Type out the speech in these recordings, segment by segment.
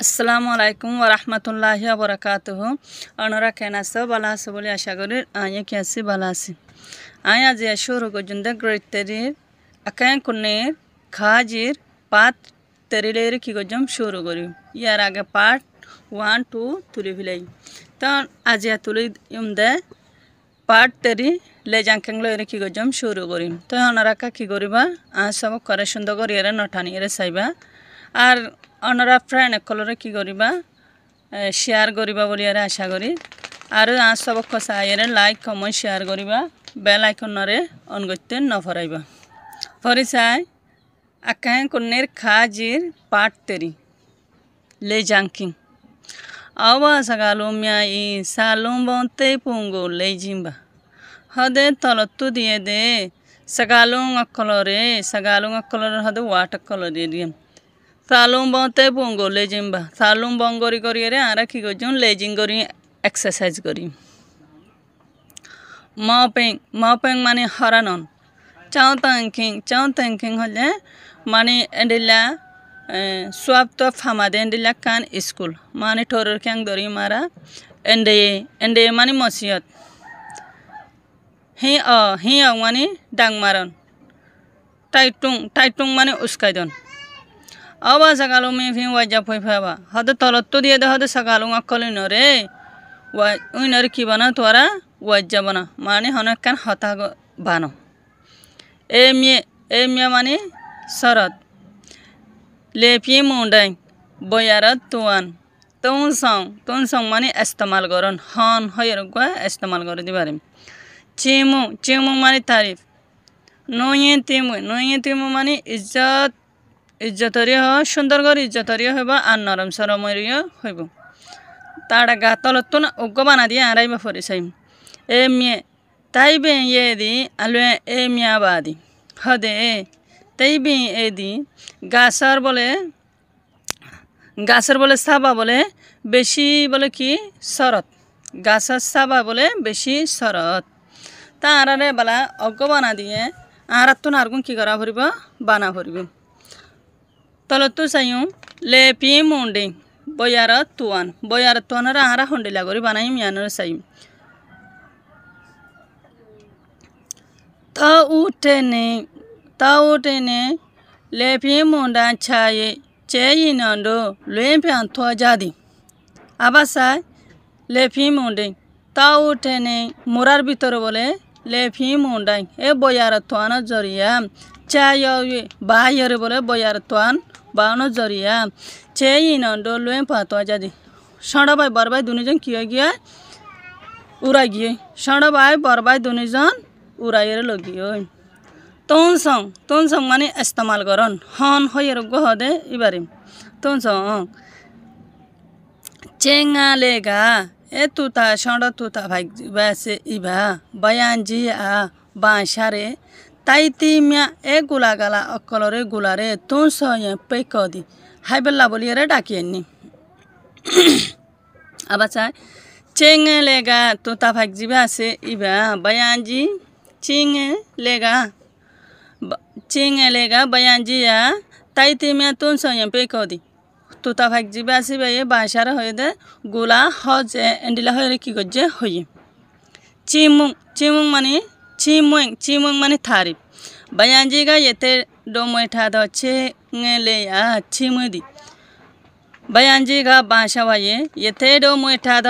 আসসালামু আলাইকুম ওয়া রাহমাতুল্লাহি ওয়া বারাকাতুহু। আপনারা কেন আছো? ভালো আছো বলে আশা করি। আমি কি আছি? ভালো আছি। আমি আজ শুরু করছি গ্রৈতেরির আকান কোনের খাজির পাত তেরিলের কি করছম শুরু করি। ইয়ার আগে পার্ট 1 2 তুলি ফেলাই। তো আজ তুলি দে পার্ট তেরি লে জাঙ্কেংলো এর কি করছম শুরু করি। তো আপনারা কি করিবা? সব করে সুন্দর করে এর নটানি এর চাইবা। আর আপনারা ফ্রেন্ড একলরে কি করিবা শেয়ার করিবা বলি আর আশা করি। আর সবক চাইরে লাইক কমেন্ট শেয়ার করিবা, বেল আইকনরে অন করতে নফরাইবা। ফরি চাই আকান কোনের খাজির পাট তেরি লে জাঙ্কিং আওয়া সাগালুম ই সালুম বন্তে পুঙ্গো লে জিম্বা হদে তলত্তু দিয়ে দে সাগালুং অকলরে হদে ওয়াট অকলরে দিয়ে সালুম বন্তে পুঙ্গো লে জিম্বা সালুম বঙ্গরি করিয়ে আরা কি করছুন লেজিং করি এক্সারসাইজ করি। মপেং মানে হরানন চাও থ্যাংকিং হলে মানে এন্ডিলা সব তো ফামাদে এন্ডিলা কান স্কুল মানে ঠোরের ক্যাং দরি মারা এন্ডে মানে মসিয়ত হি মানে ডাং মারন টাইটুং মানে উস্কাইদন আবা সাগালো মে ফি ওয়াজা ফইফাবা হদে তলত্ত দিয়ে দে হদে সাগালো আকলি নরে উইনার কি বানা তোরা ওয়াজা বানা মানে হনে কান হতা বানো এ মিয়া মানে শরৎ লেপি মুন্ডাই বয়ারত তুয়ান তুন সং মানে ইস্তেমাল করন হন হয়ের গা ইস্তেমাল করে দিবারে। চিমু মানে তারিফ। নয়ে তিমু মানে ইজ্জতরিয় সুন্দর করে ইজ্জতরিয় হইব আর নরম সরমরিয় হইব। তাড়া গা তলত না উগ্গ বানা দিয়ে আড়াইবা ফরি চাইম এ মিয়ে তাই বে ইয়ে দি আলু এ মিয়া বাদি হদে তাই বে এ দি গাছর বলে সাবা বলে বেশি বলে কি শরৎ গাছর সাবা বলে বেশি শরৎ তা আড়ারে বেলা অজ্ঞ বানা দিয়ে আর তো নারগুন কি করা ভরিব বানা ভরিব। তলতো চাইও লেপি মুন্ডি বয়ার তুয়ানর আরা হন্ডিলা করি বানাই মিয়ানোর চাইম তা উঠেনে লেপি মুন্ডা ছায়ে চেয়ে নন্ডো লেপি আন্থ যাদি আবার চাই লেপি মুন্ডি তা উঠেনে মোরার ভিতরে বলে লেপি মুন্ডাই এ বয়ার তোয়ানোর জরিয়া চায় বাহাইরে বলে বয়ার তোয়ান বাউনো জরিয়া চেয়ে নন্ডো লুয়ে পাতো যাদি ষড় ভাই বরবাই দুজন কি গিয়া উড়াই গিয়ে ষড় ভাই বরবাই দুজন উড়াইয়ের লগিয়ে তোন সং মানে ইস্তেমাল করন হন হয়ের গহদে এবারে তোন সং চেঙ্গা লেগা এ তুতা ষড় তুতা ভাই বাসে ইবা বয়ানজি বাঁশারে তাইতি মিয়া এ গুলা গালা অকলরে গুলারে তুন সয়ে পেকদি হাইবেল্লা বলিয়ে ডাকিয়েননি আবার চাই চেঙ্গে লেগা তুতা ভাই জিবা আছে ইবা বয়ানজি চিঙে লেগা বয়ানজি তাইতি মিয়া তুন সয়ে পেকদি তুতা ভাই জিবা আছে ভাইয়ে বাঁশারে হয়ে দে গুলা হজে এন্ডিলা হয়ে কি করছে হয়ে চিমুং মানে থারিফ বয়ানজি গা এতে ডোমেঠা দছে লে চিমুদি বয়ানজি গা বাঁশা ভাইয়ে এতে ডোমেঠা দ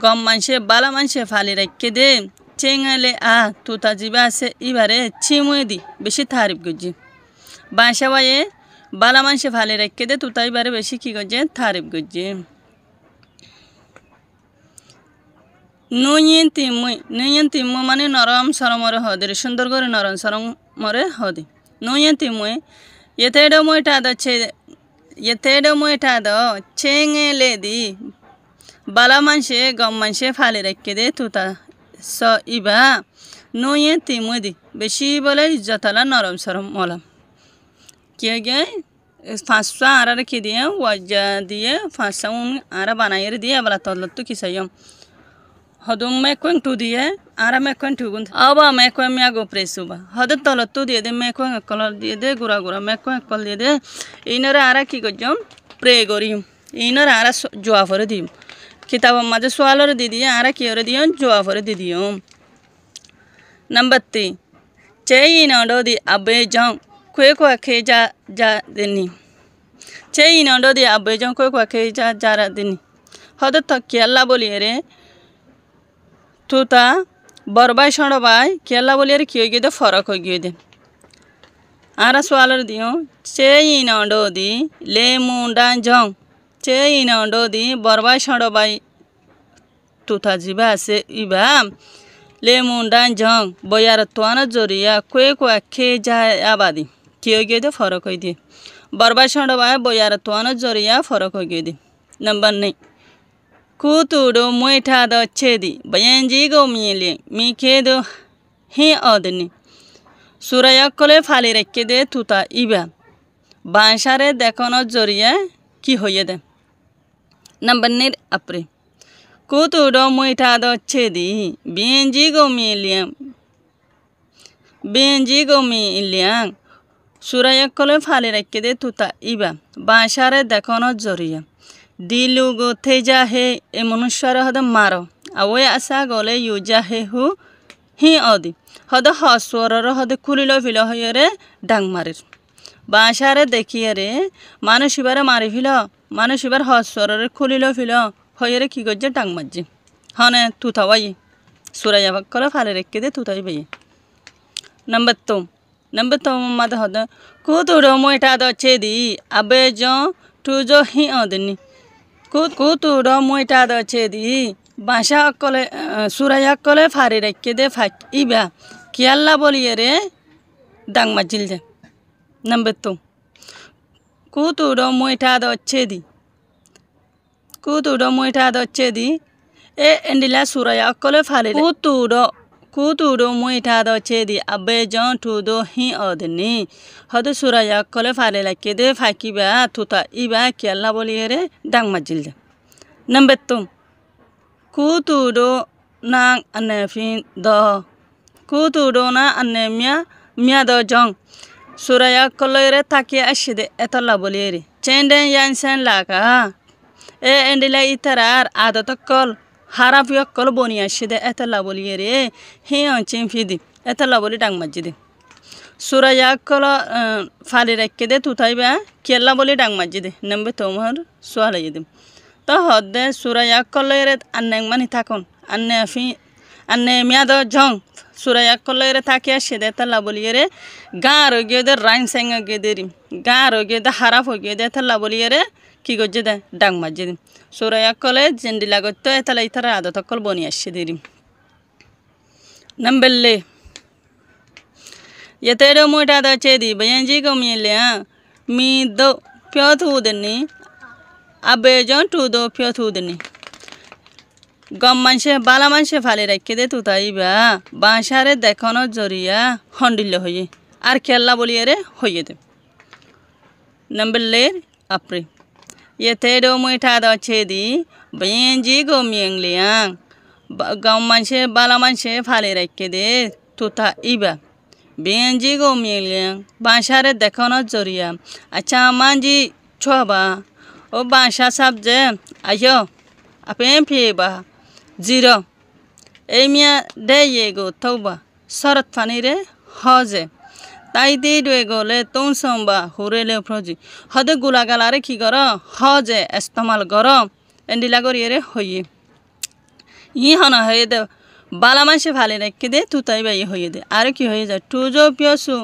গম মানসে বালা মানসে ফালি রেখে দে চেঙালে তুতা জিবা আছে এবারে চিমুদি বেশি থারিফ করছি বাঁশা ভাইয়ে বালা মানসে ফালি রেখে দে তুতা এবারে বেশি কি করছে থারিফ করছে। নুইন তিমুই মানে নরম সরমরে হদে সুন্দর করে নরম সরমরে হদে নুইন তিমুই এতেডো মুইটা দ চেঙে লে দি বালা মানসে গম মানসে ফালি রেখে দে তুতা স ইবা নুইন তিমুই দি বেশি বলে ইজ্জতলা নরম সরম মলাম কে গে ফাঁসা আর কি দিয়ে ওয়াজা দিয়ে ফাঁসা আর বানাইয়ের দিয়ে বলা তলতো কি চাইম হদুং মেকুং টু দিয়ে আর মেকুং টুগুন আবা মেকুং মিয়া গো প্রেসুবা হদে তলতো দিয়ে দে মেকুং একল দিয়ে দে গুড়া মেকুং একল দিয়ে দে ইনরে আর কি করছম প্রে করি ইনর আরা জোয়া ফরে দিম কিতাবের মাঝে সোয়ালরে দি দিয়ে আরা কি ওরে দিও জোয়া ফরে দি দিও নাম্বার 3 চেই নডো দি আবে জং কুয়ে কুয়া খে যা যা দেনি চেই নডো দি আবে জং কুয়ে কুয়া খে যা যারা দেনি হদ তো কেলা বলিয়ে রে তুতা বরবাই সড়বাই কেলা বলিয়ে রে কি হয়ে গিয়ে ফরক হয়ে গিয়ে দে আরা সোয়ালরে দিও চেই নডো দি লে মুন্ডা জং চেই নডো দি বরবাই সড়বাই তুতা জিবা আছে ইবা le mundan jong boyar tuana joriya kwe kwa khe jay abadi kiyo gede farak hoy di barba shondo ba boyar tuana joriya farak hoy gede number 9 kutudo moita do chedi bayanji go mile mi kedo hi odni suraya kole phali rekke de tuta iba banshare dekono joriya ki hoye de number 9 apre kutudo moita do chedi benji go miliam suraya kole phali rekke de tuta iba banshare dekono joriya dilu go teja he e manushara hada maro awe asa gole yuja he hu hi odi hada haswara hada kulilo filo hoyere dang marir banshare dekhiye re manushibare mari filo manushibar haswara kulilo filo hoyere ki gojje dang majji hane tuta wai suraya kole phali rekke de tuta ibe number 2 mad hada kutudo moita do chedi abe jo tujo hi odni kutudo moita do chedi basha kole suraya kole phari rekke de phak iba kiyalla boliye re dang majil de number 2 kutudo moita do chedi e endila suraya kole phari kutudo moita do chedi abe jon tudo hi odni hadu suraya kole phari rekke de phakiba tuta iba kiyalla boliye re dang majil de number 2 kutudo nang anefin do kutudo na anemia mia do jong suraya kolere takiya ashide etalla bolere chenden yansen laka e endila itarar adatokol harap yokkol boni ashide etalla bolere he onchin fidi etalla boli dang majide suraya kolo phali rekke de tutaiba kella boli dang majide number tomar swala yedim to hodde suraya kolere anneng mani takon anne miado jong suraya kolere takiya shede talla boliyere garo gede rain senga gederi garo gede haraf gede talla boliyere ki gojje de dang majjedi suraya kole jendila gotto etala itara ado tokkol boni ashederi nambelle yetedo moita do chedi bayanji go mile mi do pyothu denni abe jon tu do pyothu denni gam manche bala manche phali rekke de tuta iba banshare dekono joriya hondille hoye ar kella boliyere hoye de nambelle apre yetedo moita do chedi bayanji go miengliang gam manche bala manche phali rekke de tuta iba bayanji go miengliang banshare dekono joriya acha manji choba o bansha sabje ayo apen phiba 0 emia de yego toba sarat fanire hoje tai de dwegole tonsomba horele proji hade gulagalare ki goro hoje istemal goro endila goriyere hoye yi hana hoyede bala manche phale rekke de tutai bai hoyede ar ki hoye ja tujo piosu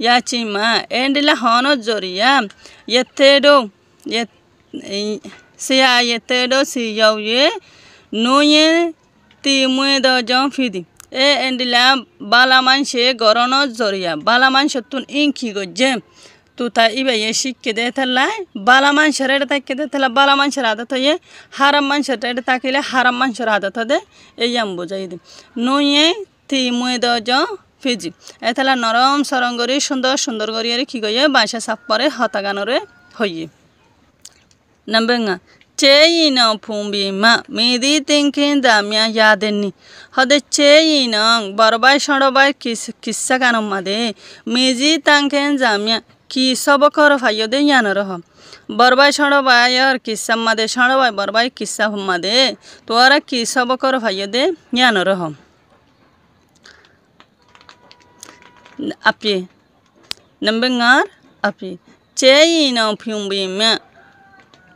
yachi ma endila hono joriya yetedo siya yetedo si yawye noye ti mue do jon fidi e endila bala manche gorono joriya bala manche tun inki gojje tuta ibe yeshikke de tala bala manche rede takke de tala bala manche rada to ye haram manche rede takile haram manche rada to de e yam bujaydi noye ti mue do jon fiji etala নরম সরঙ্গরি সুন্দর সুন্দর গরিয়ারে কি গয়ে বাসা সাপরে হতাগানরে হইয়ে Nambenga cheyina phumbi ma medi thinking da mya yadenni hode cheyina barbai shodobai kissa kanamade meji tanken jamya ki sobakor fayode yanaro বরবাই সড়বাই আর কিসা মাদে সড়বাই বরবাই কিসা মাদে তোরা কি সব কর ভাইয়ে দে জ্ঞান রহম আপি Nambengar api cei na phiumbi me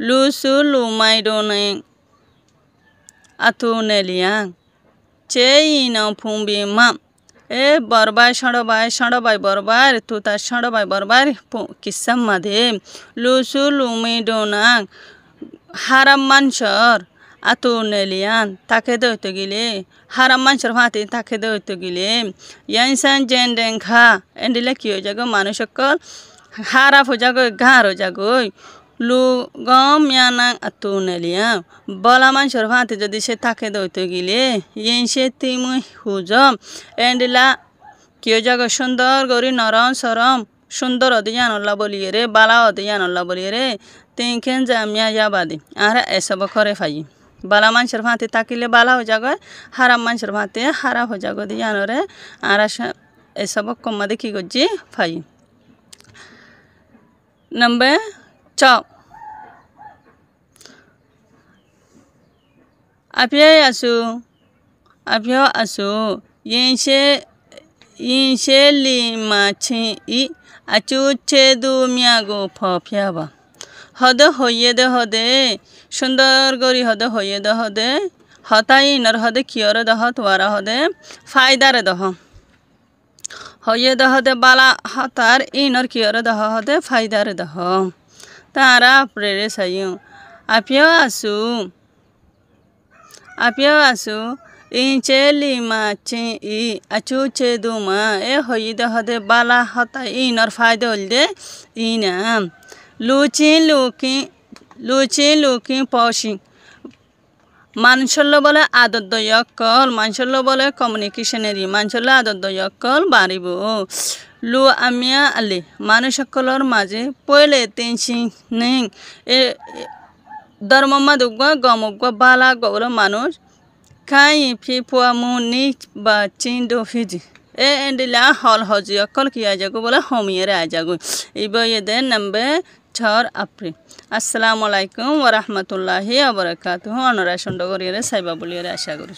lusu lumai doneng atu neliang cei na phumbi ma e barbai barbai tuta shandobai barbai kisam madhe lusu lumai donang haram manshor atu nelian take doito gile haram manshor phati take doito gile yansan jendeng kha endile ki hoy jago manushokol hara ho jago gar ho jago lu gom yanang atu nelia bala manshor phati jodi se take doito gile yense timu hujo endila ki hoy jago sundor gori naran saram সুন্দর অধিয়ান আল্লাহ বলিয়ে রে বালা অধিয়ান আল্লাহ বলিয়ে রে তিনখেন জামিয়া যাবাদি আর এসব করে phi বালা মানুষের ভাতে তাকিলে বালা হয়ে যাগ হারাম মানুষের ভাতে হারা হয়ে যাগ দিয়ান রে আর এসব কম্মা দেখি গজি ফাই নম্বর চ আপিয়াই আসু ইনসে লিমাছি ই আচু চেদু মিয়াগো ফিয়াবা হদে হইয়ে দে হদে সুন্দর গরি হদে হইয়ে দে হদে হতাই ইনর হদে কিয়রে দহ তোয়ারা হদে ফায়দারে দহ হইয়ে দে হদে বালা হতার ইনর কিয়রে দহ হদে ফায়দারে দহ তারা প্রেরে সাইও আপিও আসু ইনচে লিমাছি ই আচু চেদু মা এ হইয়ে দে হদে বালা হতা ইনর ফায়দা হলদে ইনাম লুচি লুকি পশি মানুষের বলে আদত দয়কল মানুষের বলে কমিউনিকেশনেরি মানুষের আদত দয়কল বাড়িব লু আমিয়া আলি মানুষ সকলের মাঝে পয়লে তেনসি নেই এ ধর্মমা দুগ্গা গমগ্গা বালা গৌর মানুষ খাই ফি ফুয়া মুনি বা চিন দো ফিজি এ এন্ডিলা হল হজি অকল কি আজাগো বলে হমিয়ে আজাগো ইবয়ে দে নম্বে 4 এপ্রিল আসসালামু আলাইকুম ওয়া রাহমাতুল্লাহি ওয়া বারাকাতুহু অনরা সুন্দর করে সাইবা বলিয়ে আশা করি